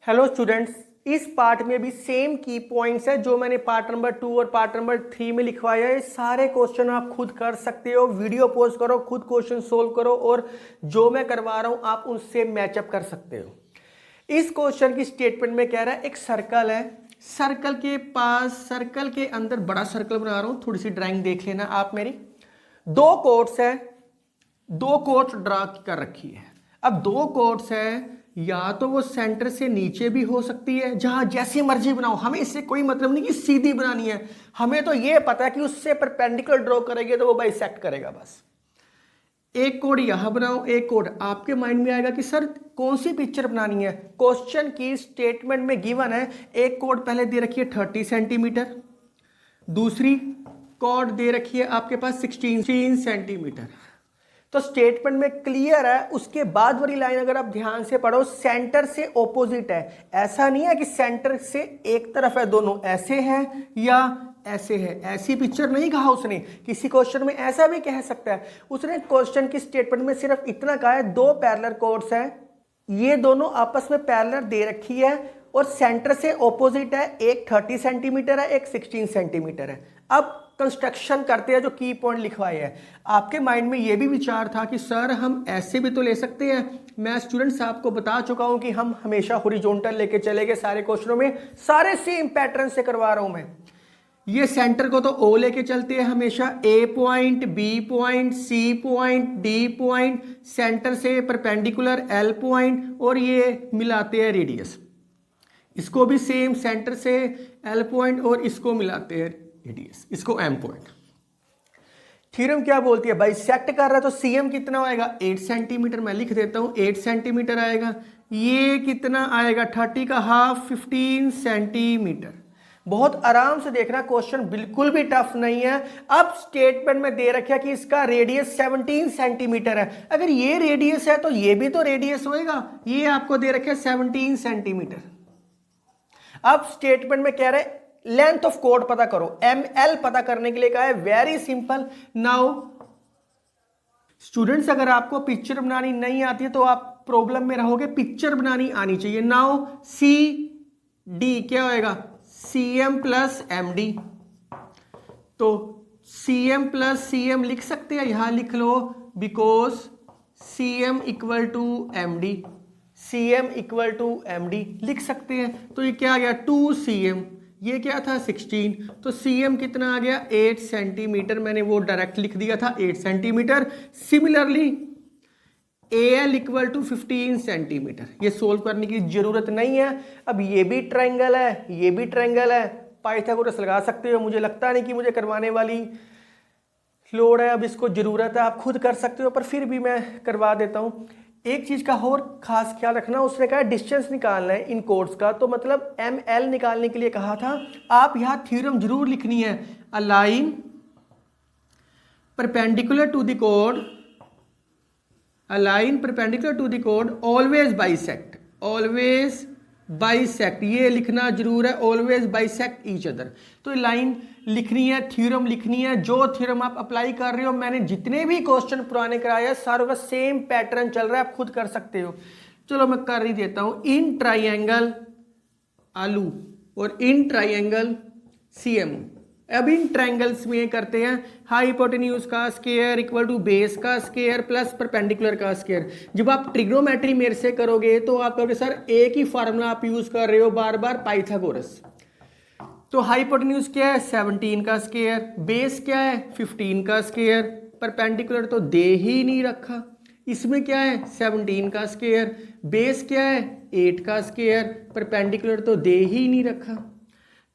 Hello students, इस part में भी सेम की पॉइंट्स है जो मैंने पार्ट नंबर 2 और पार्ट नंबर 3 में लिखवाया है। सारे क्वेश्चन आप खुद कर सकते हो, वीडियो पॉज करो, खुद क्वेश्चन सोल्व करो और जो मैं करवा रहा हूं आप उससे मैचअप कर सकते हो। इस क्वेश्चन की स्टेटमेंट में कह रहा है एक सर्कल है, सर्कल के पास, सर्कल के अंदर बड़ा सर्कल बना रहा हूं, थोड़ी सी ड्राइंग देख लेना आप मेरी। दो कोर्ट्स है, दो कोर्ट्स ड्रा कर रखी है। अब दो कोर्ट्स है, या तो वो सेंटर से नीचे भी हो सकती है, जहां जैसी मर्जी बनाओ, हमें इससे कोई मतलब नहीं कि सीधी बनानी है, हमें तो ये पता है कि उससे परपेंडिकुलर ड्रॉ करेंगे तो वो बाइसेक्ट करेगा बस। एक कोड यहां बनाओ, एक कोड आपके माइंड में आएगा कि सर कौन सी पिक्चर बनानी है। क्वेश्चन की स्टेटमेंट में गिवन है, एक कोड पहले दे रखी है 30 सेंटीमीटर, दूसरी कोड दे रखी है आपके पास 16 सेंटीमीटर। तो स्टेटमेंट में क्लियर है। उसके बाद वाली लाइन अगर आप ध्यान से पढ़ो, सेंटर से ऑपोजिट है। ऐसा नहीं है कि सेंटर से एक तरफ है, दोनों ऐसे हैं या ऐसे है, ऐसी पिक्चर नहीं कहा उसने। किसी क्वेश्चन में ऐसा भी कह सकता है। उसने क्वेश्चन की स्टेटमेंट में सिर्फ इतना कहा है, दो पैरेलल कोर्ड्स हैं, ये दोनों आपस में पैरेलल दे रखी है और सेंटर से ऑपोजिट है, एक 30 सेंटीमीटर है, एक 16 सेंटीमीटर है। अब कंस्ट्रक्शन करते हैं जो की पॉइंट लिखवाए हैं। आपके माइंड में यह भी विचार था कि सर हम ऐसे भी तो ले सकते हैं। मैं स्टूडेंट्स आपको बता चुका हूं कि हम हमेशा हॉरिजॉन्टल लेके चलेंगे सारे क्वेश्चनों में, सारे सेम पैटर्न से करवा रहा हूं मैं। ये सेंटर को तो ओ लेके चलते हैं हमेशा, A point, B point, C point, D point, center से परपेंडिकुलर एल पॉइंट और ये मिलाते हैं रेडियस। इसको भी सेम सेंटर से एल पॉइंट और इसको मिलाते हैं रेडियस, इसको एम पॉइंट। थ्योरम क्या बोलती है, बाइसेक्ट कर रहा है तो सीएम कितना आएगा 8 सेंटीमीटर। मैं लिख देता हूं 8 सेंटीमीटर आएगा। ये कितना आएगा 30 का हाफ 15 सेंटीमीटर। बहुत आराम से देखना, क्वेश्चन बिल्कुल भी टफ नहीं है। अब स्टेटमेंट में दे रखा कि इसका रेडियस 17 सेंटीमीटर है। अगर ये रेडियस है तो ये भी तो रेडियस होएगा। ये आपको दे रखे 17 सेंटीमीटर। अब स्टेटमेंट में कह रहे लेंथ ऑफ कोड पता करो, ml पता करने के लिए कहा है। Very simple. नाउ स्टूडेंट्स, अगर आपको पिक्चर बनानी नहीं आती है तो आप प्रॉब्लम में रहोगे, पिक्चर बनानी आनी चाहिए। नाउ सी डी क्या होएगा, cm प्लस एम डी। तो cm प्लस cm लिख सकते हैं, यहां लिख लो, because cm equal to M D, cm equal to M D लिख सकते हैं। तो ये क्या आ गया 2cm, ये क्या था 16, तो cm कितना आ गया 8 सेंटीमीटर। मैंने वो डायरेक्ट लिख दिया था 8 centimetre. Similarly AL equal to 15 centimetre. ये सोल्व करने की जरूरत नहीं है। अब ये भी ट्रायंगल है, ये भी ट्रायंगल है, पाइथागोरस लगा सकते हो। मुझे लगता नहीं कि मुझे करवाने वाली लोड है, अब इसको जरूरत है, आप खुद कर सकते हो, पर फिर भी मैं करवा देता हूं। एक चीज का और खास ख्याल रखना, उसने कहा डिस्टेंस निकालना है इन कोड्स का, तो मतलब ml निकालने के लिए कहा था। आप यहां थ्योरम जरूर लिखनी है, a line perpendicular to the कोड, a line perpendicular to the chord always bisect, always bisect, ये लिखना जरूर है, always bisect each other। तो लाइन लिखनी है, थ्योरम लिखनी है। जो थ्योरम आप अप्लाई कर रहे हो, मैंने जितने भी क्वेश्चन पुराने कराए हैं सारों का सेम पैटर्न चल रहा है, आप खुद कर सकते हो। चलो मैं कर ही देता हूं। इन ट्राइंगल आलू और इन ट्राइंगल CMO। अब इन ट्रायंगल्स में करते हैं, हाइपोटेन्यूज का स्क्वायर इक्वल टू बेस का स्क्वायर प्लस परपेंडिकुलर का स्क्वायर। जब आप ट्रिग्नोमेट्री मेरे से करोगे तो आप कहोगे सर एक ही फार्मूला आप यूज कर रहे हो बार बार, पाइथागोरस। तो हाइपोटेन्यूज क्या है 17 का स्क्वायर, बेस क्या है 15 का स्क्वायर, परपेंडिकुलर तो दे ही नहीं रखा। इसमें क्या है 17 का स्क्वायर, बेस क्या है 8 का स्क्वायर, परपेंडिकुलर तो दे ही नहीं रखा।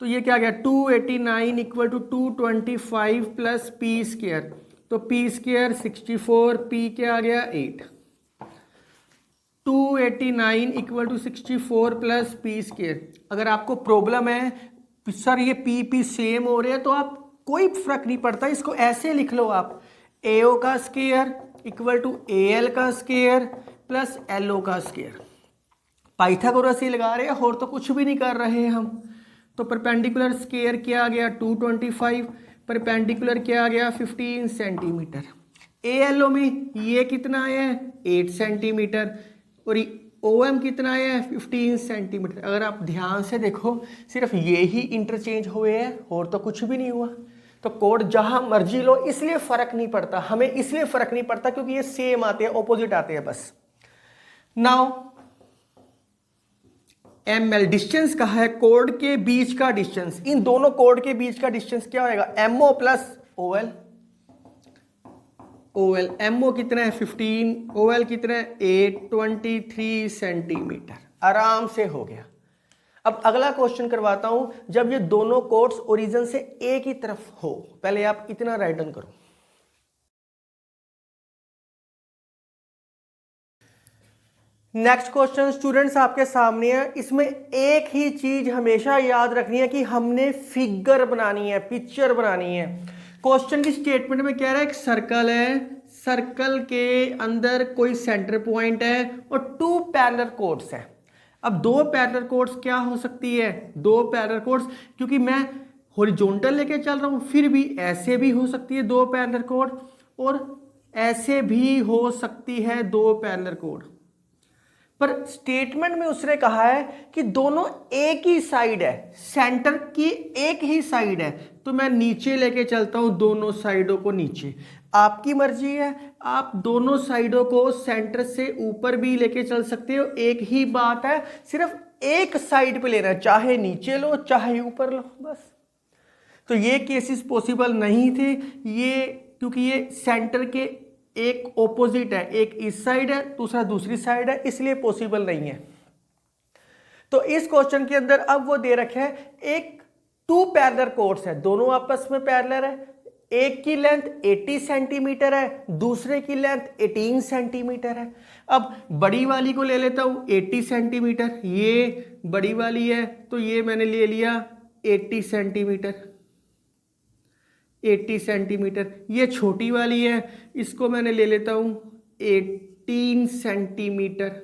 तो ये क्या आ गया 289 equal to 225 plus P square. तो पी स्क्वायर 64, पी क्या आ गया 8। 289 equal to 64 plus P square. अगर आपको प्रॉब्लम है सर ये पी सेम हो रहे हैं, तो आप कोई फर्क नहीं पड़ता, इसको ऐसे लिख लो आप, AO का स्क्वायर इक्वल टू AL का स्क्वायर प्लस LO का स्क्वायर। पाइथागोरस ही लगा रहे हैं और तो कुछ भी नहीं कर रहे हम। तो परपेंडिकुलर स्क्वायर क्या आ गया 225, परपेंडिकुलर क्या आ गया 15 सेंटीमीटर। ALO में ये कितना आया है 8 सेंटीमीटर और OM कितना है 15 सेंटीमीटर। अगर आप ध्यान से देखो सिर्फ ये ही इंटरचेंज हुए हैं और तो कुछ भी नहीं हुआ। तो कोड जहां मर्जी लो, इसलिए फर्क नहीं पड़ता हमें, इसलिए फर्क नहीं पड़ता क्योंकि ये सेम आते हैं, ऑपोजिट आते हैं बस। नाउ ML डिस्टेंस कहा है, कोड के बीच का डिस्टेंस, इन दोनों कोड के बीच का डिस्टेंस क्या होएगा MO plus OL। OL MO कितना है 15, OL कितना है 823 सेंटीमीटर। आराम से हो गया। अब अगला क्वेश्चन करवाता हूं, जब ये दोनों कोड्स ओरिजिन से एक ही तरफ हो। पहले आप इतना राइट डाउन करो। नेक्स्ट क्वेश्चन स्टूडेंट्स आपके सामने है। इसमें एक ही चीज हमेशा याद रखनी है कि हमने फिगर बनानी है, पिक्चर बनानी है। क्वेश्चन की स्टेटमेंट में कह रहा है एक सर्कल है, सर्कल के अंदर कोई सेंटर पॉइंट है और 2 पैरेलल कोड्स है। अब 2 पैरेलल कोड्स क्या हो सकती है, 2 पैरेलल कोड्स, क्योंकि मैं हॉरिजॉन्टल लेके चल रहा हूं, फिर भी ऐसे भी हो सकती है 2 पैरेलल कोड और ऐसे भी हो सकती है 2 पैरेलल कोड। पर स्टेटमेंट में उसने कहा है कि दोनों एक ही साइड है, सेंटर की एक ही साइड है, तो मैं नीचे लेके चलता हूं दोनों साइडों को नीचे। आपकी मर्जी है, आप दोनों साइडों को सेंटर से ऊपर भी लेके चल सकते हो, एक ही बात है, सिर्फ एक साइड पे लेना है, चाहे नीचे लो चाहे ऊपर लो बस। तो ये केसेस पॉसिबल नहीं थे, ये क्योंकि ये सेंटर के एक ऑपोजिट है, एक इस साइड है दूसरा दूसरी साइड है, इसलिए पॉसिबल नहीं है। तो इस क्वेश्चन के अंदर अब वो दे रखे है एक 2 पैरेलल कोड्स है, दोनों आपस में पैरेलल है, एक की लेंथ 80 सेंटीमीटर है, दूसरे की लेंथ 18 सेंटीमीटर है। अब बड़ी वाली को ले लेता हूं 80 सेंटीमीटर, ये बड़ी वाली है तो ये मैंने ले लिया 80 सेंटीमीटर, 80 सेंटीमीटर। ये छोटी वाली है, इसको मैंने ले लेता हूं 18 सेंटीमीटर,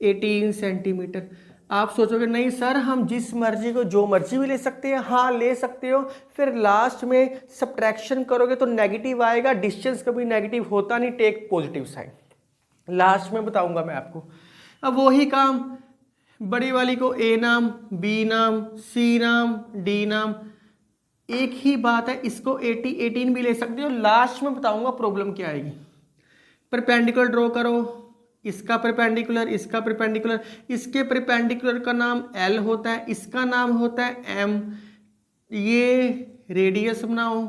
18 सेंटीमीटर। आप सोचोगे नहीं सर हम जिस मर्जी को जो मर्जी भी ले सकते हैं, हाँ ले सकते हो, फिर लास्ट में सब्ट्रैक्शन करोगे तो नेगेटिव आएगा, डिस्टेंस कभी नेगेटिव होता नहीं, टेक पॉजिटिव साइड, लास्ट में बताऊंगा मैं आपको। अब वही काम बड़ी वाली को A नाम, B नाम, C नाम, D नाम, एक ही बात है, इसको 80 18 भी ले सकते हो, लास्ट में बताऊंगा प्रॉब्लम क्या आएगी। परपेंडिकुलर ड्रॉ करो, इसका परपेंडिकुलर, इसका परपेंडिकुलर, इसके परपेंडिकुलर का नाम L होता है, इसका नाम होता है M, ये रेडियस बनाओ,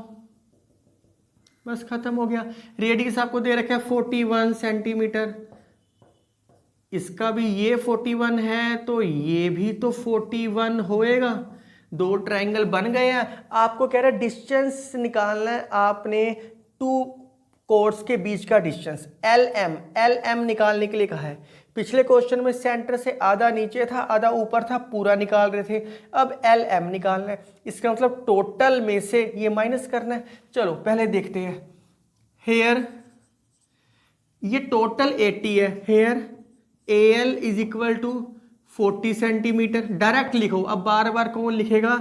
बस खत्म हो गया। रेडियस आपको दे रखा है 41 सेंटीमीटर, इसका भी ये 41 है तो ये भी तो 41 होएगा, 2 ट्रायंगल बन गए हैं। आपको कह रहा है डिस्टेंस निकालना है आपने 2 कोड्स के बीच का डिस्टेंस, LM निकालने के लिए कहा है। पिछले क्वेश्चन में सेंटर से आधा नीचे था आधा ऊपर था, पूरा निकाल रहे थे, अब LM निकालना है, इसका मतलब टोटल में से ये माइनस करना है। चलो पहले देखते हैं, हेयर ये टोटल 80 है, here AL is equal to 40 centimetre, direct लिखो, अब बार बार कौन लिखेगा,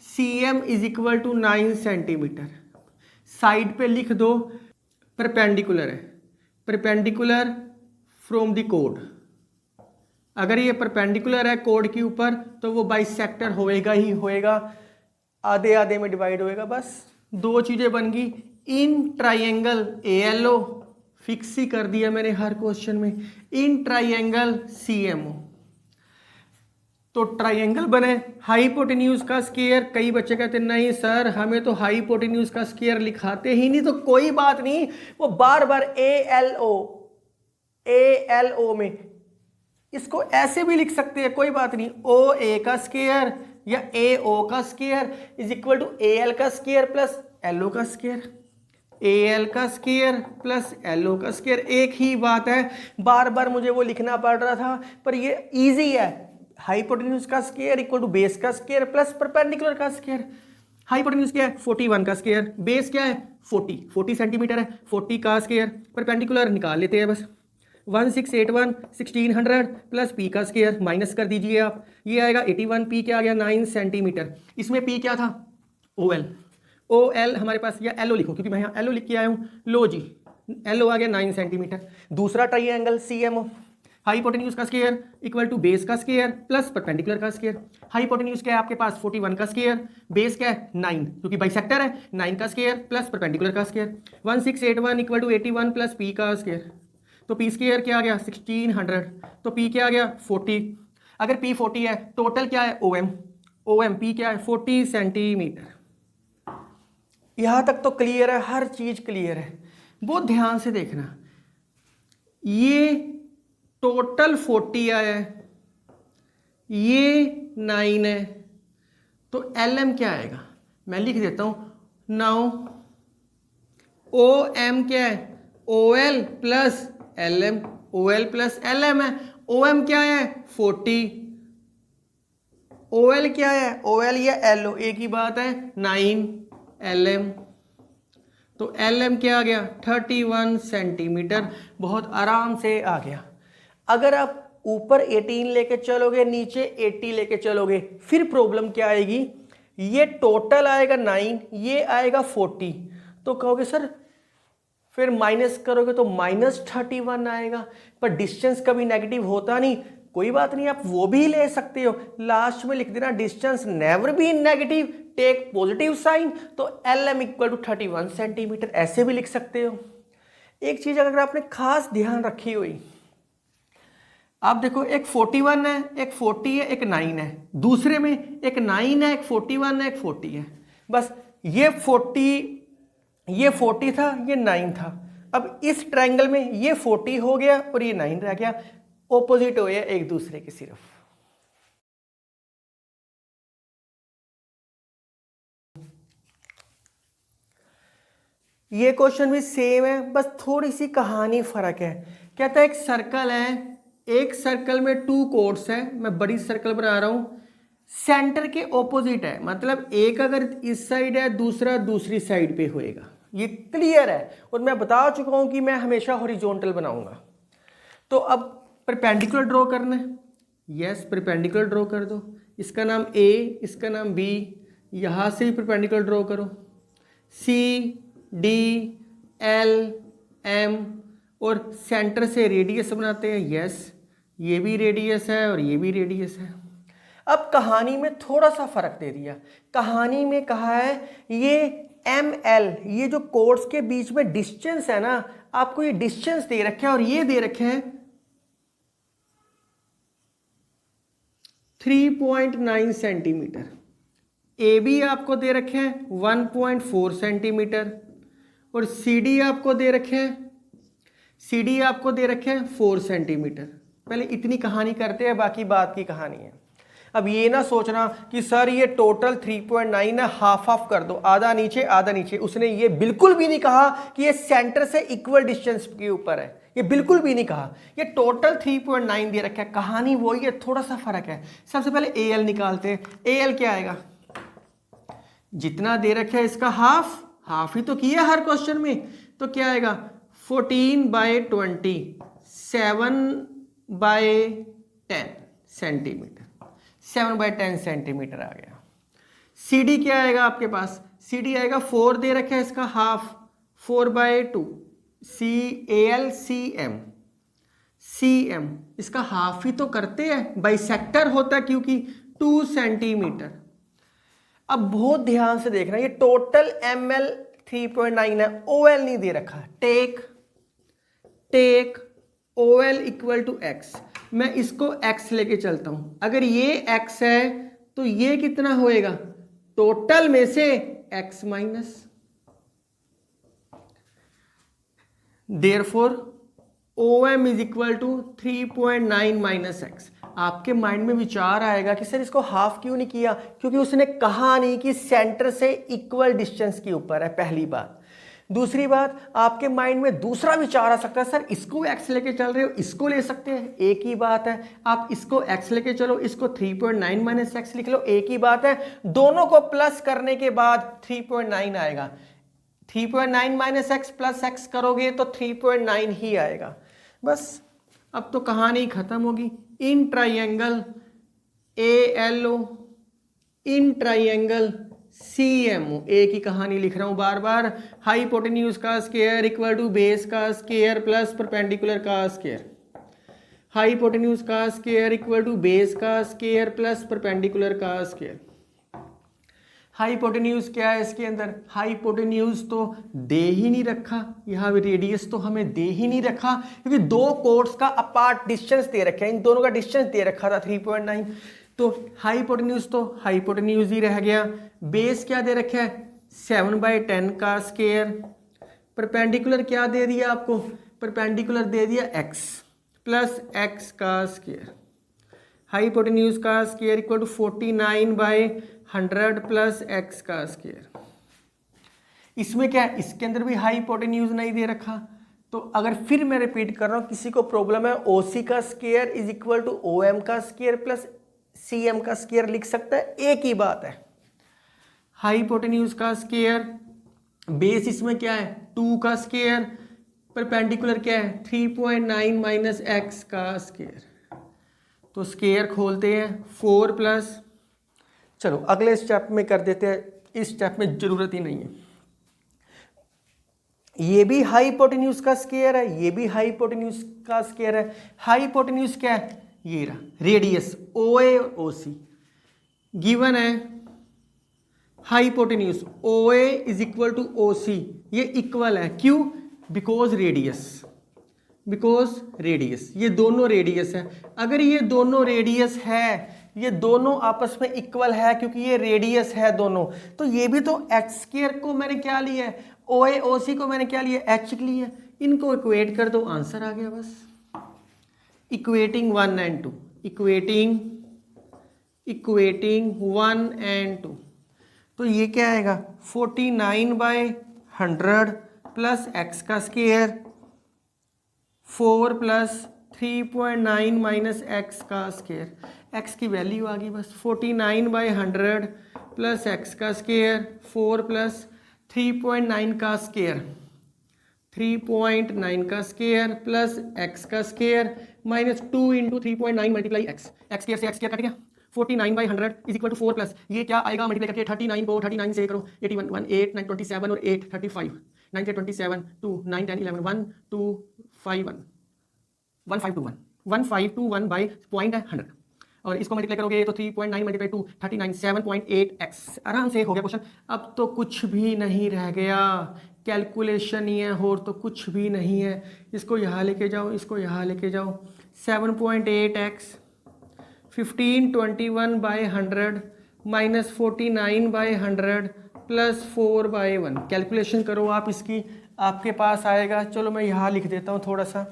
CM is equal to 9 centimetre, side पे लिख दो परपेंडिकुलर है, परपेंडिकुलर फ्रॉम द कोड, अगर ये परपेंडिकुलर है कोड के ऊपर तो वो बाइसेक्टर होएगा ही होएगा, आधे आधे में डिवाइड होएगा, बस 2 चीजें बन गई। इन ट्राइंगल ALO फिक्स ही कर दिया मैंने हर क्वेश्चन में, इन ट्राइंगल CMO, तो ट्राइंगल बने। हाइपोटेन्यूज का स्क्वायर, कई बच्चे कहते नहीं सर हमें तो हाइपोटेन्यूज का स्क्वायर लिखाते ही नहीं, तो कोई बात नहीं, वो बार बार ALO में इसको ऐसे भी लिख सकते हैं, कोई बात नहीं, OA का स्क्वायर या AO का square is equal to AL का स्क्वायर प्लस LO का स्क्वायर, AL का स्क्वायर प्लस LO का स्क्वायर, एक ही बात है, बार बार मुझे वो लिखना पड़ रहा था, पर ये इजी है। हाइपोटेन्यूज का स्क्वायर इक्वल टू बेस का स्क्वायर प्लस परपेंडिकुलर का स्क्वायर। हाइपोटेन्यूज क्या है 41 का स्क्वायर, बेस क्या है 40 सेंटीमीटर है, 40 का स्क्वायर, परपेंडिकुलर निकाल लेते हैं बस, 1681 1600 प्लस P का स्क्वायर माइनस कर दीजिए आप, ये आएगा 81, P क्या आ गया 9 सेंटीमीटर, इसमें P क्या था OL हमारे पास, या LO लिखो क्योंकि मैं यहाँ LO लिख के आया हूँ, लो जी LO आ गया 9 सेंटीमीटर। दूसरा ट्राइंगल CMO, हाइपोटेन्यूज का स्क्वायर इक्वल टू बेस का स्क्वायर प्लस परपेंडिकुलर का स्क्वायर। हाइपोटेन्यूज क्या है आपके पास 41 का स्क्वायर, बेस क्या है 9 क्योंकि बाइसेक्टर है, 9 का स्क्वायर प्लस परपेंडिकुलर का square. 1681 equal to 81 plus P का स्क्वायर। तो पी स्क्वायर क्या आ गया 1600, तो पी क्या आ गया 40। अगर पी 40 है, टोटल क्या है ओएम पी क्या है 40 सेंटीमीटर। यहां तक तो क्लियर है, हर चीज क्लियर है। बहुत ध्यान से देखना, ये टोटल 40 आया है, ये 9 है, तो LM क्या आएगा मैं लिख देता हूं। नाउ OM क्या है OL plus LM, OL plus LM है। OM क्या है 40, OL क्या है OL या LO एक ही बात है 9 LM, तो LM क्या आ गया 31 सेंटीमीटर। बहुत आराम से आ गया। अगर आप ऊपर 18 लेके चलोगे, नीचे 80 लेके चलोगे, फिर प्रॉब्लम क्या आएगी, ये टोटल आएगा 9, ये आएगा 40, तो कहोगे सर फिर माइनस करोगे तो -31 आएगा, पर डिस्टेंस कभी नेगेटिव होता नहीं। कोई बात नहीं, आप वो भी ले सकते हो, लास्ट में लिख देना distance never be negative, take positive sign, तो LM इक्वल टू 31 सेंटीमीटर ऐसे भी लिख सकते हो। एक चीज अगर आपने खास ध्यान रखी हुई, आप देखो एक 41 है, एक 40 है, एक 9 है, दूसरे में एक 9 है, एक 41 है, एक 40 है। बस ये 40 था, ये 9 था। अब इस ट्रायंगल में ये 40 हो गया और ये 9 रह गया, ऑपोजिट हो गया एक दूसरे के सिर्फ। ये क्वेश्चन भी सेम है, बस थोड़ी सी कहानी फर्क है। कहता है एक सर्कल है, एक सर्कल में 2 कोर्ड्स है, मैं बड़ी सर्कल बना रहा हूं, सेंटर के ऑपोजिट है, मतलब एक अगर इस साइड है, दूसरा दूसरी साइड पे होएगा। ये क्लियर है, और मैं बता चुका हूं कि मैं हमेशा हॉरिजॉन्टल बनाऊंगा। तो अब परपेंडिकुलर ड्रॉ करना है, यस परपेंडिकुलर ड्रॉ कर दो। इसका नाम A, इसका नाम B, यहां से भी परपेंडिकुलर ड्रॉ करो, C D L M, और सेंटर से रेडियस बनाते हैं, यस ये भी रेडियस है और ये भी रेडियस है। अब कहानी में थोड़ा सा फर्क दे दिया, कहानी में कहा है ये ML, ये जो कोर्ड्स के बीच में डिस्टेंस है ना, आपको ये डिस्टेंस दे रखे हैं और ये दे रखे हैं 3.9 सेंटीमीटर। AB आपको दे रखे हैं 1.4 सेंटीमीटर, और CD आपको दे रखे हैं 4 सेंटीमीटर। पहले इतनी कहानी करते हैं, बाकी बात की कहानी है। अब ये ना सोचना कि सर ये टोटल 3.9 है, हाफ हाफ कर दो, आधा नीचे आधा नीचे। उसने ये बिल्कुल भी नहीं कहा कि ये सेंटर से इक्वल डिस्टेंस के ऊपर है, ये बिल्कुल भी नहीं कहा। ये टोटल 3.9 दे रखा है, कहानी वही है, थोड़ा सा फर्क है। सबसे पहले AL निकालते हैं। AL क्या आएगा, जितना दे रखा है इसका हाफ, हाफ ही तो किया हर क्वेश्चन में, तो क्या आएगा 14/20, 7/10 सेंटीमीटर, 7/10 सेंटीमीटर आ गया। CD क्या आएगा आपके पास, CD आएगा 4 दे रखा है इसका हाफ, 4/2, CM इसका हाफ ही तो करते हैं, बाइसेक्टर होता है क्योंकि 2 सेंटीमीटर। अब बहुत ध्यान से देखना, ये टोटल ML 3.9 है, OL नहीं दे रखा। Take OL equal to X, मैं इसको X लेके चलता हूं। अगर ये X है तो ये कितना होएगा, टोटल में से X minus, therefore OM is equal to 3.9 minus X। आपके माइंड में विचार आएगा कि सर इसको हाफ क्यों नहीं किया, क्योंकि उसने कहा नहीं कि सेंटर से इक्वल डिस्टेंस के ऊपर है, पहली बात। दूसरी बात, आपके माइंड में दूसरा विचार आ सकता है, सर इसको X लेके चल रहे हो, इसको ले सकते हैं, एक ही बात है। आप इसको X लेके चलो, इसको 3.9 माइनस X लिख लो, एक ही बात है। दोनों को प्लस करने के बाद 3.9 आएगा। 3.9 माइनस X प्लस X करोगे तो 3.9 ही आएगा। बस अब तो कहानी खत्म होगी। In triangle ALO, in triangle CMO, एक ही कहानी लिख रहा हूं बार बार। हाइपोटेन्यूज का स्क्वायर इक्वल टू बेस का स्क्वायर प्लस परपेंडिकुलर का स्क्वायर। हाइपोटेन्यूज का स्क्वायर इक्वल टू बेस का स्क्वायर प्लस परपेंडिकुलर का स्क्वायर। हाइपोटेन्यूज क्या है इसके अंदर, हाइपोटेन्यूज तो दे ही नहीं रखा, यहाँ रेडियस तो हमें दे ही नहीं रखा क्योंकि दो कोर्स का अपार्ट डिस्टेंस दे रखा है, इन दोनों का डिस्टेंस दे रखा था 3.9, तो हाइपोटेन्यूज तो हाइपोटेन्यूज ही रह गया। बेस क्या दे रखा है 7/10 का स्क्वायर, परपेंडिकुलर क्या दे दिया आपको, परपेंडिकुलर दे दिया x प्लस x का स्क्वायर। हाइपोटेन्यूज का square equal to 49/100 plus x का स्क्वायर। इसमें क्या है, इसके अंदर भी हाइपोटेन्यूज नहीं दे रखा, तो अगर फिर मैं रिपीट कर रहा हूं, किसी को प्रॉब्लम है OC का square is equal to OM का स्क्वायर प्लस CM का स्क्वायर लिख सकता है, एक ही बात है। हाइपोटेन्यूज का स्क्वायर, बेस इसमें क्या है 2 का स्क्वायर, परपेंडिकुलर क्या है 3.9 माइनस x का स्क्वायर, तो स्क्वायर खोलते हैं 4 प्लस, चलो अगले स्टेप में कर देते हैं, इस स्टेप में जरूरत ही नहीं है। ये भी हाइपोटेन्यूज का स्क्वायर है, ये भी हाइपोटेन्यूज का स्क्वायर है। हाइपोटेन्यूज क्या है, ये रहा रेडियस OA और OC गिवन है। Hypotenuse OA is equal to OC, ये इक्वल है, क्यों, बिकॉज रेडियस, ये दोनों रेडियस है। अगर ये दोनों रेडियस है, ये दोनों आपस में इक्वल है क्योंकि ये रेडियस है दोनों, तो ये भी तो x स्क्वायर को मैंने क्या लिया है, OA OC को मैंने क्या लिया h लिया, इनको इक्वेट कर दो, आंसर आ गया बस। इक्वेटिंग 1 and 2, इक्वेटिंग 1 and 2, तो ये क्या आएगा 49/100 प्लस x का स्क्वायर 4 प्लस 3.9 माइनस x का स्क्वायर, x की वैल्यू आ गई बस 49/100 प्लस x का स्क्वायर 4 प्लस 3.9 का स्क्वायर 3.9 का स्क्वायर प्लस x का square minus 2 into 3.9 multiply x square से x स्क्वायर कट गया, 49/100 इज इक्वल टू 4 प्लस ये क्या आएगा मल्टीप्लाई करके 39 को 39 से करो 81 1 8 9 27 और 8 35 9 से 27 2 9 10 11 1 2 5 1 1521 बाई पॉइंट है 100 और इसको मल्टीप्लाई करोगे तो 3.9 मल्टीप्लाई 2 39 7.8x, आराम से हो गया क्वेश्चन। अब तो कुछ भी नहीं रह गया, कैलकुलेशन ही है और तो कुछ भी नहीं है। इसको यहाँ लेके जाओ, इसको यहाँ लेके जाओ, 7.8x 1521/100 माइनस 49/100 प्लस 4/1, कैलकुलेशन करो आप इसकी, आपके पास आएगा। चलो मैं यहाँ लिख देता हूँ थोड़ा सा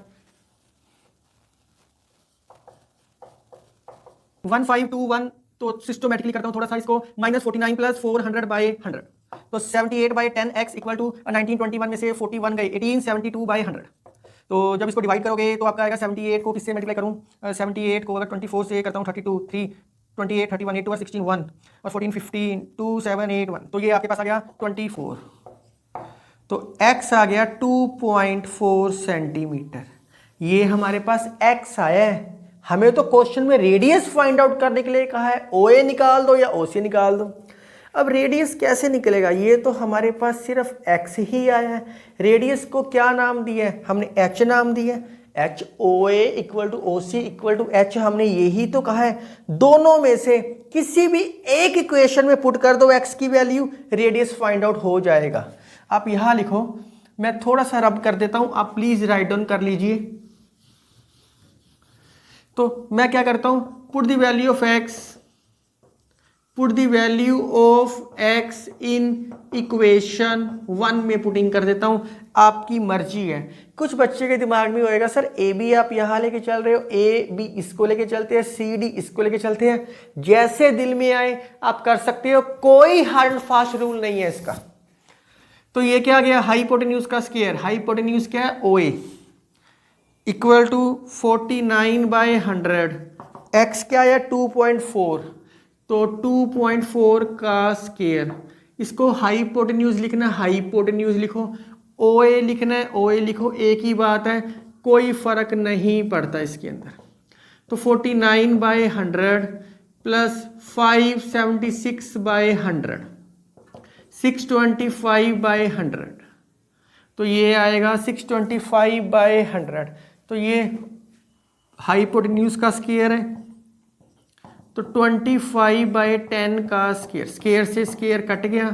1521, तो सिस्टोमेटिकली करता हूँ थोड़ा सा इसको, माइनस 49 प्लस 400/100, तो 78/10x इक्वल टू 1921 में से 41 गए 1872/100। तो जब इसको डिवाइड करोगे तो आपका आएगा 78 को किससे मल्टीप्लाई करूँ, 78 को अगर 24 से करता हूँ 32 3 28 31 8 2 16 1 और 14 15 2 7 8 1, तो ये आपके पास आ गया 24, तो x आ गया 2.4 सेंटीमीटर। ये हमारे पास x आया है। हमें तो क्वेश्चन में रेडियस फाइंड आउट करने के लिए कहा है, OA निकाल दो या OC निकाल दो। अब रेडियस कैसे निकलेगा, ये तो हमारे पास सिर्फ x ही आया है। रेडियस को क्या नाम दिया है हमने, h नाम दिया है, h OA equal to OC equal to h, हमने यही तो कहा है। दोनों में से किसी भी एक इक्वेशन में पुट कर दो x की वैल्यू, रेडियस फाइंड आउट हो जाएगा। आप यहाँ लिखो, मैं थोड़ा सा रब कर देता हूं, आप प्लीज राइट डाउन कर लीजिए। तो मैं क्या करता हूं, put the value of x, put the value of x in equation 1 में पुटिंग कर देता हूं, आपकी मर्जी है। कुछ बच्चे के दिमाग में होएगा सर AB आप यहां लेके चल रहे हो, AB इसको लेके चलते हैं, CD इसको लेके चलते हैं, जैसे दिल में आए आप कर सकते हो, कोई हार्ड एंड फास्ट रूल नहीं है इसका। तो ये क्या गया, हाइपोटेन्यूज का स्क्वायर, हाइपोटेन्यूज क्या है OA इक्वल टू 49/100, x क्या है 2.4, तो 2.4 का स्क्वायर, इसको हाइपोटेन्यूज लिखना हाइपोटेन्यूज लिखो, OA लिखना है OA लिखो, एक ही बात है, कोई फर्क नहीं पड़ता इसके अंदर। तो 49/100 प्लस 576/100 625/100, तो ये आएगा 625/100, तो ये हाइपोटेन्यूज का स्क्वायर है तो 25/10 का स्क्वायर, स्क्वायर से स्क्वायर कट गया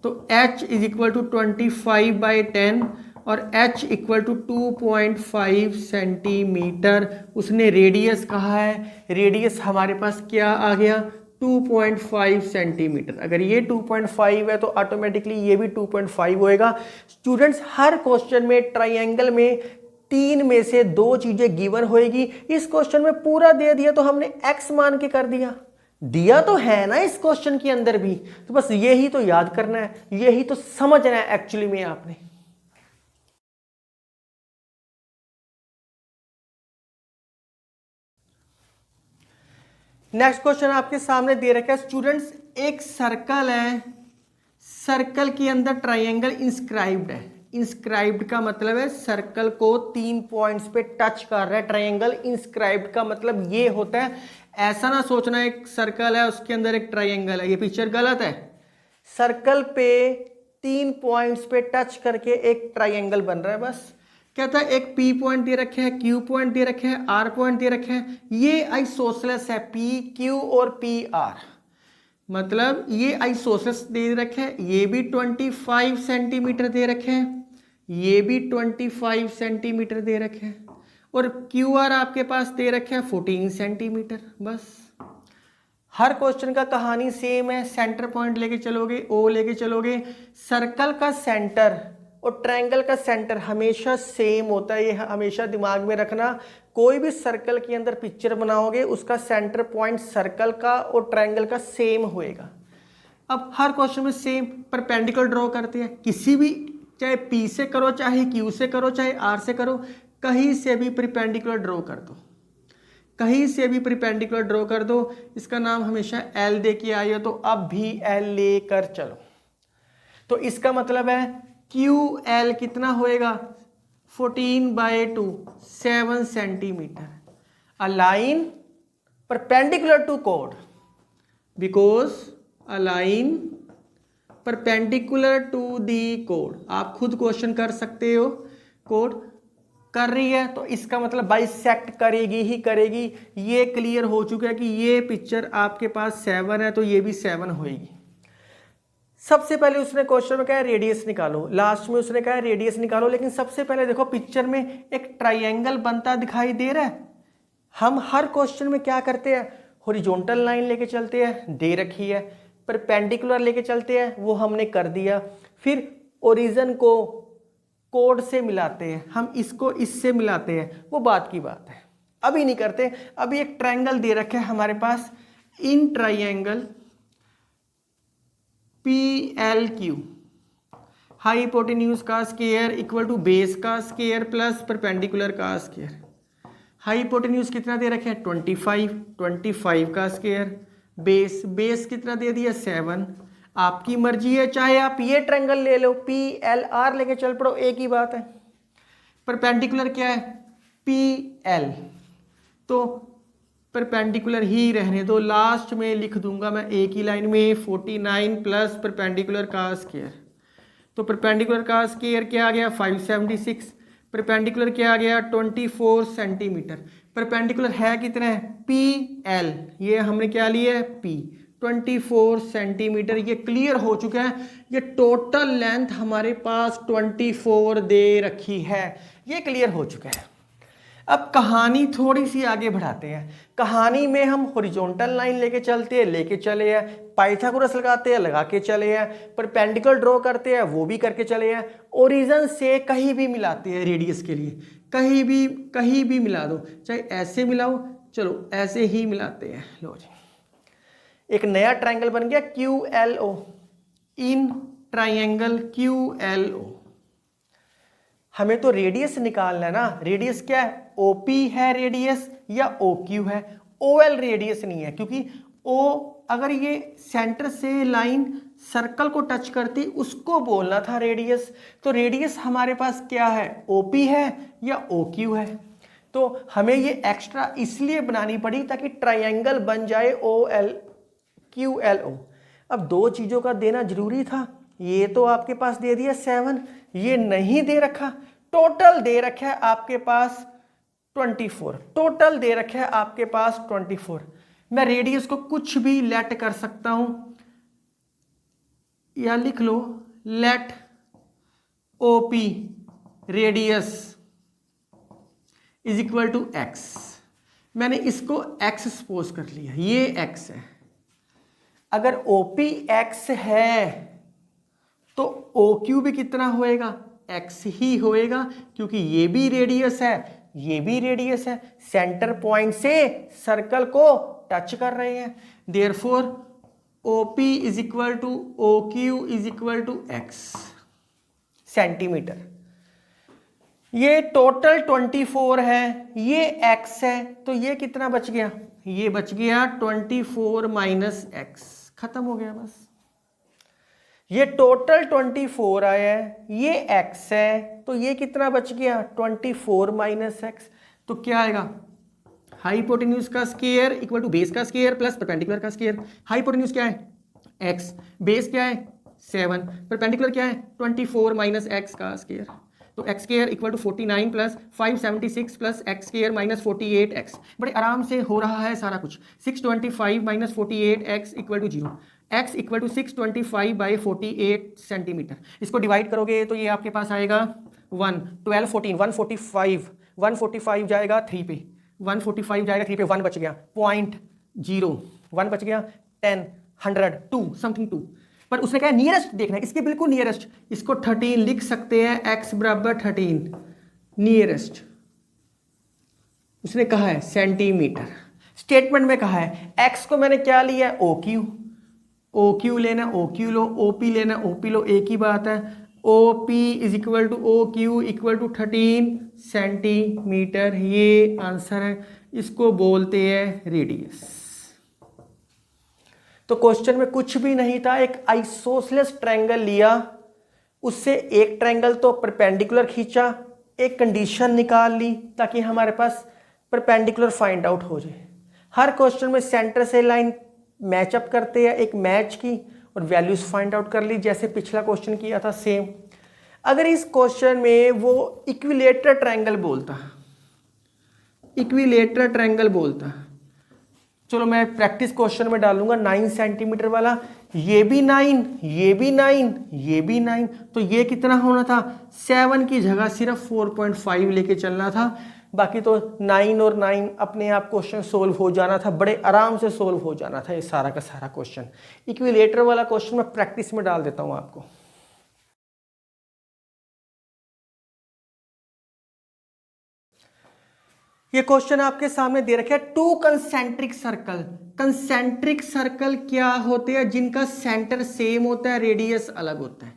तो h इज इक्वल टू 25/10 और h इक्वल टू 2.5 सेंटीमीटर। उसने रेडियस कहा है, रेडियस हमारे पास क्या आ गया 2.5 सेंटीमीटर। अगर ये 2.5 है तो ऑटोमेटिकली ये भी 2.5 होएगा। स्टूडेंट्स हर क्वेश्चन में ट्राइंगल में 3 में से 2 चीजें गिवन होएगी। इस क्वेश्चन में पूरा दे दिया तो हमने x मान के कर दिया, दिया तो है ना इस क्वेश्चन के अंदर भी, तो बस यही तो याद करना है, यही तो समझना है एक्चुअली में आपने। नेक्स्ट क्वेश्चन आपके सामने दे रखा है स्टूडेंट्स, एक सर्कल है, सर्कल के अंदर ट्राइंगल इंस्क्राइब्ड है। इंस्क्राइब्ड का मतलब है सर्कल को 3 पॉइंट्स पे टच कर रहा है ट्राइंगल। इंस्क्राइब्ड का मतलब ये होता है, ऐसा ना सोचना एक सर्कल है उसके अंदर एक ट्राइंगल है, ये पिक्चर गलत है। सर्कल पे 3 पॉइंट्स पे टच करके एक ट्राइंगल बन रहा है। बस कहता है एक P पॉइंट दे रखे हैं, Q पॉइंट दे रखे हैं, R पॉइंट दे रखे हैं। ये आइसोसेलेस है P, Q और PR, मतलब ये आइसोसेलेस दे रखे हैं। ये भी 25 सेंटीमीटर दे रखे हैं, ये भी 25 सेंटीमीटर दे रखे हैं और QR आपके पास दे रखे हैं 14 सेंटीमीटर। बस हर क्वेश्चन का कहानी सेम है। सेंटर पॉइंट लेके चलोगे, O लेके चलोगे, सर्कल का सेंटर और ट्रायंगल का सेंटर हमेशा सेम होता है, ये हमेशा दिमाग में रखना। कोई भी सर्कल के अंदर पिक्चर बनाओगे उसका सेंटर पॉइंट सर्कल का और ट्रायंगल का सेम होएगा। अब हर क्वेश्चन में सेम परपेंडिकुलर ड्रॉ करते हैं, किसी भी, चाहे P से करो, चाहे Q से करो, चाहे R से करो, कहीं से भी परपेंडिकुलर ड्रॉ कर दो, कहीं से भी परपेंडिकुलर ड्रॉ कर दो। इसका नाम हमेशा L दे के आए हो तो अब भी L लेकर चलो। तो इसका मतलब है QL कितना होएगा 14/2, 7 centimetre. A line perpendicular to code, because a line perpendicular to the code. आप खुद क्वेश्चन कर सकते हो, कोड कर रही है तो इसका मतलब बाइसेक्ट करेगी ही करेगी। ये क्लियर हो चुका है कि ये पिक्चर आपके पास 7 है तो ये भी 7 होएगी। सबसे पहले उसने क्वेश्चन में कहा रेडियस निकालो, लास्ट में उसने कहा रेडियस निकालो, लेकिन सबसे पहले देखो पिक्चर में एक ट्राइंगल बनता दिखाई दे रहा है। हम हर क्वेश्चन में क्या करते हैं, हॉरिजॉन्टल लाइन लेके चलते हैं, दे रखी है, परपेंडिकुलर लेके चलते हैं, वो हमने कर दिया, फिर ओरिजिन को कोड से मिलाते हैं, हम इसको इससे मिलाते हैं, वो बात की बात है, अभी नहीं करते। अभी एक ट्रायंगल दे रखा है हमारे पास, इन ट्रायंगल PLQ हाइपोटेन्यूज का स्क्वायर इक्वल टू बेस का स्क्वायर प्लस परपेंडिकुलर का स्क्वायर। हाइपोटेन्यूज कितना दे रखे हैं 25 का स्क्वायर, बेस कितना दे दिया 7। आपकी मर्जी है, चाहे आप ये ट्रायंगल ले लो PLR लेके चल पड़ो, एक ही बात है। परपेंडिकुलर क्या है PL, तो परपेंडिकुलर ही रहने दो, लास्ट में लिख दूंगा मैं एक ही लाइन में 49 प्लस परपेंडिकुलर का स्क्वायर। तो परपेंडिकुलर का स्क्वायर क्या आ गया 576, परपेंडिकुलर क्या आ गया 24 सेंटीमीटर। परपेंडिकुलर है कितना है PL, ये हमने क्या लिया है P, 24 सेंटीमीटर। ये क्लियर हो चुका है, ये टोटल लेंथ हमारे पास 24 दे रखी है, ये क्लियर हो चुका है। अब कहानी थोड़ी सी आगे बढ़ाते हैं। कहानी में हम हॉरिजॉन्टल लाइन लेके चलते हैं, लेके चले हैं, पाइथागोरस लगाते हैं, लगा के चले हैं, परपेंडिकुलर ड्रॉ करते हैं, वो भी करके चले हैं, ओरिजिन से कहीं भी मिलाते हैं रेडियस के लिए, कहीं भी मिला दो, चाहे ऐसे मिलाओ, चलो ऐसे ही मिलाते हैं। लो जी, एक नया ट्रायंगल बन गया QLO, इन ट्रायंगल QLO। हमें तो रेडियस निकालना है ना, रेडियस क्या है OP है रेडियस या OQ है, OL रेडियस नहीं है, क्योंकि O अगर ये सेंटर से लाइन सर्कल को टच करती उसको बोलना था रेडियस। तो रेडियस हमारे पास क्या है OP है या OQ है, तो हमें ये एक्स्ट्रा इसलिए बनानी पड़ी ताकि ट्रायंगल बन जाए QLO। अब दो चीज़ों का देना जरूरी था, ये तो आपके पास दे दिया 7, ये नहीं दे रखा, टोटल दे रखा है आपके पास 24, टोटल दे रखे है आपके पास 24। मैं रेडियस को कुछ भी लेट कर सकता हूं, या लिख लो let OP radius is equal to x. मैंने इसको एक्स सपोज कर लिया, ये एक्स है। अगर ओपी एक्स है तो OQ भी कितना होएगा, एक्स ही होएगा, क्योंकि ये भी रेडियस है, ये भी रेडियस है, सेंटर पॉइंट से सर्कल को टच कर रहे हैं। Therefore OP is equal to OQ is equal to x centimetre. ये टोटल 24 है, ये x है, तो ये कितना बच गया, ये बच गया 24 माइनस एक्स, खत्म हो गया बस। ये टोटल 24 आया है, ये x है, तो ये कितना बच गया 24 माइनस एक्स। तो क्या आएगा, हाइपोटेन्यूज का स्क्वायर इक्वल टू बेस का स्क्वायर प्लस परपेंडिकुलर का स्क्वायर। हाइपोटेन्यूज क्या है x, बेस क्या है 7, परपेंडिकुलर क्या है 24 माइनस एक्स का स्क्वायर। तो x square equal to 49 plus 576 plus x square minus 48 x. बड़े आराम से हो रहा है सारा कुछ। 625 minus 48 x equal to 0, x equal to 625 by 48 centimetre. इसको डिवाइड करोगे तो ये आपके पास आएगा 1, 12, 14, 145, 145 जाएगा 3 पे, 145 जाएगा 3 पे, 1 बच गया, 0.0, 1 बच गया, 10, 100, 2 समथिंग 2। पर उसने कहा नियरेस्ट देखना है, इसके बिल्कुल नियरेस्ट, इसको 13 लिख सकते हैं, x बराबर 13 नियरेस्ट उसने कहा है सेंटीमीटर। स्टेटमेंट में कहा है x को मैंने क्या लिया है OQ लेना, OQ लो, OP लेना, OP लो, एक ही बात है। OP is equal to OQ equal to 13 centimetre, ये आंसर है। इसको बोलते हैं रेडियस। तो क्वेश्चन में कुछ भी नहीं था, एक आइसोसेलेस ट्रायंगल लिया, उससे एक ट्रायंगल तो परपेंडिकुलर खींचा, एक कंडीशन निकाल ली ताकि हमारे पास परपेंडिकुलर फाइंड आउट हो जाए। हर क्वेश्चन में सेंटर से लाइन मैचअप करते हैं, एक मैच की और वैल्यूज फाइंड आउट कर ली, जैसे पिछला क्वेश्चन किया था सेम। अगर इस क्वेश्चन में वो इक्विलेटरल ट्रायंगल बोलता, इक्विलेटरल ट्रायंगल बोलता, चलो मैं प्रैक्टिस क्वेश्चन में डालूंगा 9 सेंटीमीटर वाला, ये भी 9, ये भी 9, ये भी 9, तो ये कितना होना था, 7 की जगह सिर्फ 4.5 लेके चलना था, बाकी तो 9 और 9 अपने आप क्वेश्चन सोल्व हो जाना था, बड़े आराम से सोल्व हो जाना था ये सारा का सारा क्वेश्चन। इक्विलेटर वाला क्वेश्चन मैं प्रैक्टिस में डाल देता हूं आपको। ये क्वेश्चन आपके सामने दे रखे हैं, 2 कंसेंट्रिक सर्कल। कंसेंट्रिक सर्कल क्या होते हैं, जिनका सेंटर सेम होता है, रेडियस अलग होता है।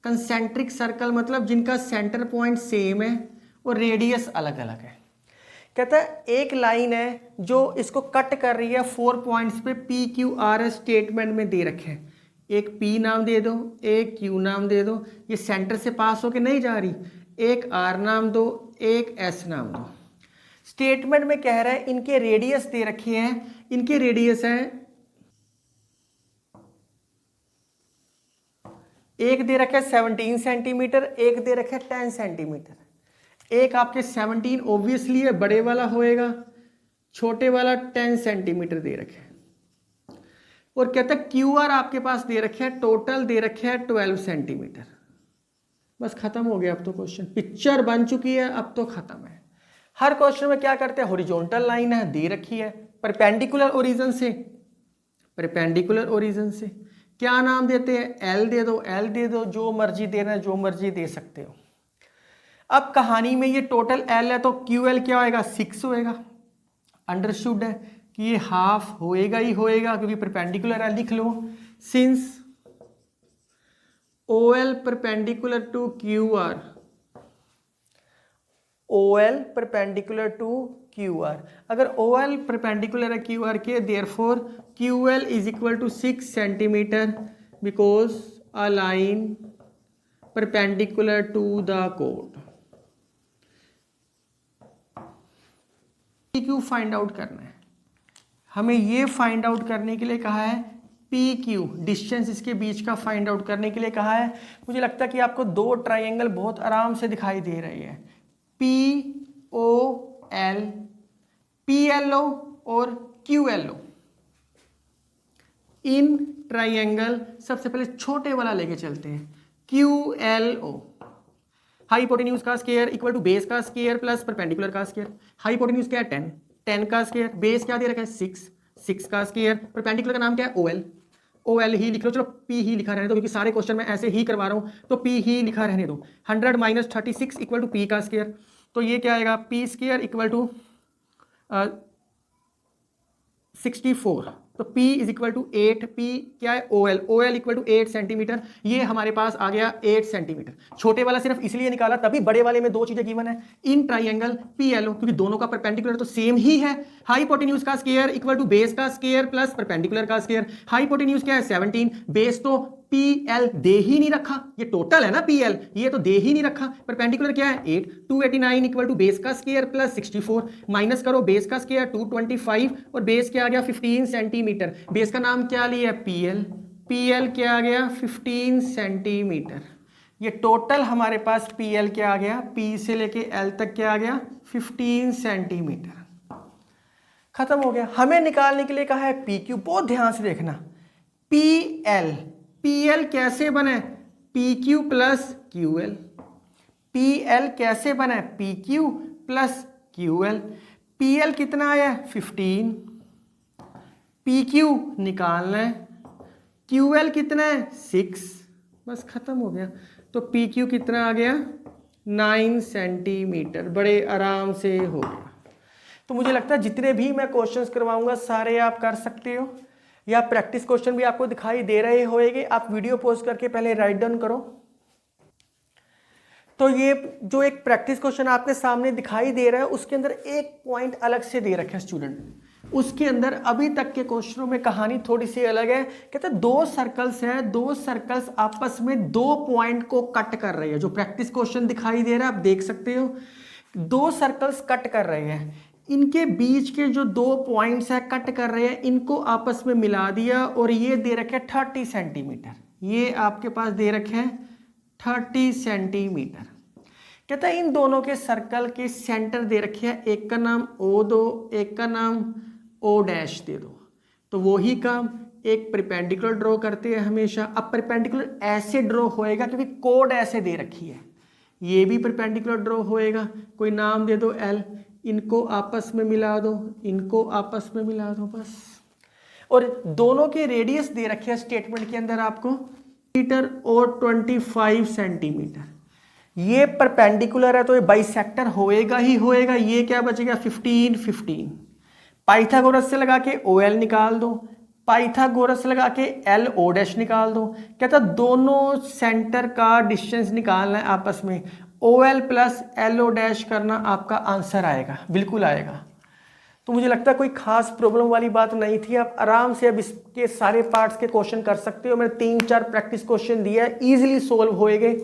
कंसेंट्रिक सर्कल मतलब जिनका सेंटर पॉइंट सेम है और रेडियस अलग अलग है। कहता है एक लाइन है जो इसको कट कर रही है 4 पॉइंट्स पे, PQRS स्टेटमेंट में दे रखे हैं। एक P नाम दे दो, एक Q नाम दे दो, ये सेंटर से पास होके नहीं जा रही, एक R नाम दो, एक S नाम दो। स्टेटमेंट में कह रहा है इनके रेडियस दे रखे हैं, इनके रेडियस है, एक दे रखा है 17 सेंटीमीटर, एक दे रखा है 10 सेंटीमीटर। एक आपके 17 ऑब्वियसली है, बड़े वाला होएगा, छोटे वाला 10 सेंटीमीटर दे रखे हैं। और कहता है QR आपके पास दे रखे हैं, टोटल दे रखे हैं 12 सेंटीमीटर। बस खत्म हो गया अब तो क्वेश्चन, पिक्चर बन चुकी है, अब तो खत्म है। हर क्वेश्चन में क्या करते हैं, हॉरिजॉन्टल लाइन है दे रखी है, परपेंडिकुलर ओरिजिन से, परपेंडिकुलर ओरिजिन से क्या नाम देते हैं, L दे दो, L दे दो, जो मर्जी देना है, जो मर्जी दे सकते हो। अब कहानी में ये टोटल L है तो QL क्या होएगा, 6 होएगा। अंडरस्टूड है कि ये हाफ होएगा ही होएगा क्योंकि परपेंडिकुलर है, लिख लो since OL perpendicular to QR, OL perpendicular to QR। अगर OL परपेंडिकुलर है QR के, therefore QL is equal to 6 centimetre because a line perpendicular to the कोड। PQ फाइंड आउट करना है, हमें ये फाइंड आउट करने के लिए कहा है, PQ डिस्टेंस इसके बीच का फाइंड आउट करने के लिए कहा है। मुझे लगता है कि आपको 2 ट्राइंगल बहुत आराम से दिखाई दे रहे हैं, PO L, P L O और क्यू एल ओ। इन ट्राइंगल सबसे पहले छोटे वाला लेके चलते हैं, क्यू एल ओ। हाइपोटेन्यूज का स्क्वायर इक्वल टू बेस का स्क्वायर प्लस परपेंडिकुलर का स्क्वायर। हाइपोटेन्यूज क्या है 10, 10 का स्क्वायर, बेस क्या दे रखा है 6, 6 का स्क्वायर, परपेंडिकुलर का नाम क्या है OL, OL ही लिख लो, चलो P ही लिखा रहने दो क्योंकि सारे क्वेश्चन में ऐसे ही करवा रहा हूं, तो P ही लिखा रहने दो। 100 माइनस 36 इक्वल टू P का स्क्वायर, तो ये क्या आएगा P स्क्वायर इक्वल टू 64, तो P is equal to 8, P क्या है OL, OL equal to 8 centimetre. ये हमारे पास आ गया 8 सेंटीमीटर। छोटे वाला सिर्फ इसलिए निकाला तभी बड़े वाले में दो चीजें गिवन है, इन ट्राइंगल PLO, क्योंकि दोनों का परपेंडिकुलर तो सेम ही है। हाइपोटेन्यूज का स्क्वायर इक्वल टू बेस का स्क्वायर प्लस परपेंडिकुलर का स्क्वायर। हाइपोटेन्यूज क्या है 17, बेस तो PL दे ही नहीं रखा, ये टोटल है ना PL, ये तो दे ही नहीं रखा। परपेंडिकुलर क्या है 8, 289 इक्वल टू बेस का स्क्वायर प्लस 64, माइनस करो बेस का स्क्वायर 225 और बेस क्या आ गया 15 सेंटीमीटर। बेस का नाम क्या लिया PL, PL क्या आ गया 15 सेंटीमीटर। ये टोटल हमारे पास PL क्या आ गया, P से लेके L तक क्या आ गया 15 सेंटीमीटर। खत्म हो गया। हमें निकालने के लिए कहा है PQ, बहुत ध्यान से देखना। PL, PL कैसे बने PQ प्लस QL, PL कैसे बने PQ प्लस QL। PL कितना आया 15, PQ निकालना है, QL कितना है 6, बस खत्म हो गया। तो PQ कितना आ गया 9 सेंटीमीटर, बड़े आराम से हो गया। तो मुझे लगता है जितने भी मैं क्वेश्चंस करवाऊंगा सारे आप कर सकते हो, या प्रैक्टिस क्वेश्चन भी आपको दिखाई दे रहे होंगे। आप वीडियो पॉज करके पहले राइट डाउन करो। तो ये जो एक प्रैक्टिस क्वेश्चन आपके सामने दिखाई दे रहा है उसके अंदर एक पॉइंट अलग से दे रखे हैं स्टूडेंट। उसके अंदर अभी तक के क्वेश्चनों में कहानी थोड़ी सी अलग है। कहते हैं दो सर्कल्स हैं, दो सर्कल्स आपस में दो पॉइंट को कट कर रहे हैं। जो प्रैक्टिस क्वेश्चन दिखाई दे रहा है आप देख सकते हो, दो सर्कल्स कट कर रहे हैं, इनके बीच के जो दो पॉइंट्स है कट कर रहे हैं, इनको आपस में मिला दिया और ये दे रखे 30 सेंटीमीटर। ये आपके पास दे रखे हैं 30 सेंटीमीटर। कहता है इन दोनों के सर्कल के सेंटर दे रखे हैं, एक का नाम O दो, एक का नाम O डैश दे दो। तो वो ही काम एक परपेंडिकुलर ड्रॉ करते हैं हमेशा। अब परपेंडिकुलर ऐसे ड्रॉ होएगा क्योंकि कोड ऐसे दे रखी है, ये भी परपेंडिकुलर ड्रॉ होएगा, कोई नाम दे दो L, इनको आपस में मिला दो, इनको आपस में मिला दो बस। और दोनों के रेडियस दे रखे हैं स्टेटमेंट के अंदर आपको मीटर और 25 सेंटीमीटर। ये परपेंडिकुलर है तो ये बाइसेक्टर होएगा ही होएगा। ये क्या बचेगा 15 15। पाइथागोरस से लगा के OL निकाल दो, पाइथागोरस लगा के LO डैश निकाल दो। कहता दोनों सेंटर का डिस्टेंस निकालना है आपस में, OL प्लस LO डैश करना आपका आंसर आएगा, बिल्कुल आएगा। तो मुझे लगता है कोई खास प्रॉब्लम वाली बात नहीं थी। आप आराम से अब इसके सारे पार्ट्स के क्वेश्चन कर सकते हो। मैंने 3-4 प्रैक्टिस क्वेश्चन दिया है, इजीली सोल्व होएंगे।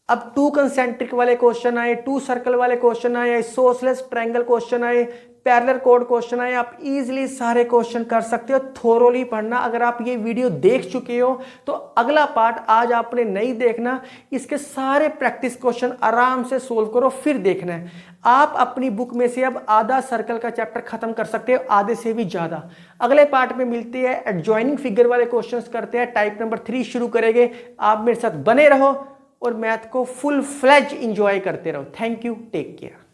अब 2 कंसेंट्रिक वाले क्वेश्चन आए, 2 सर्कल वाले क्वेश्चन आए, आइसोसेलेस ट्रायंगल क्वेश्चन आए, पैरेलल कोड क्वेश्चन आए। आप इजीली सारे क्वेश्चन कर सकते हो। थोरोली पढ़ना। अगर आप ये वीडियो देख चुके हो तो अगला पार्ट आज आपने नहीं देखना, इसके सारे प्रैक्टिस क्वेश्चन आराम से सोल्व करो फिर देखना है। आप अपनी बुक में से अब आधा सर्कल का चैप्टर खत्म कर सकते हो, आधे से भी ज्यादा। अगले पार्ट में मिलते हैं, एडजॉइनिंग फिगर वाले क्वेश्चंस करते हैं, टाइप नंबर 3 शुरू करेंगे। आप मेरे साथ बने रहो और मैथ को फुल फ्लेज इंजॉय करते रहो। Thank you, take care.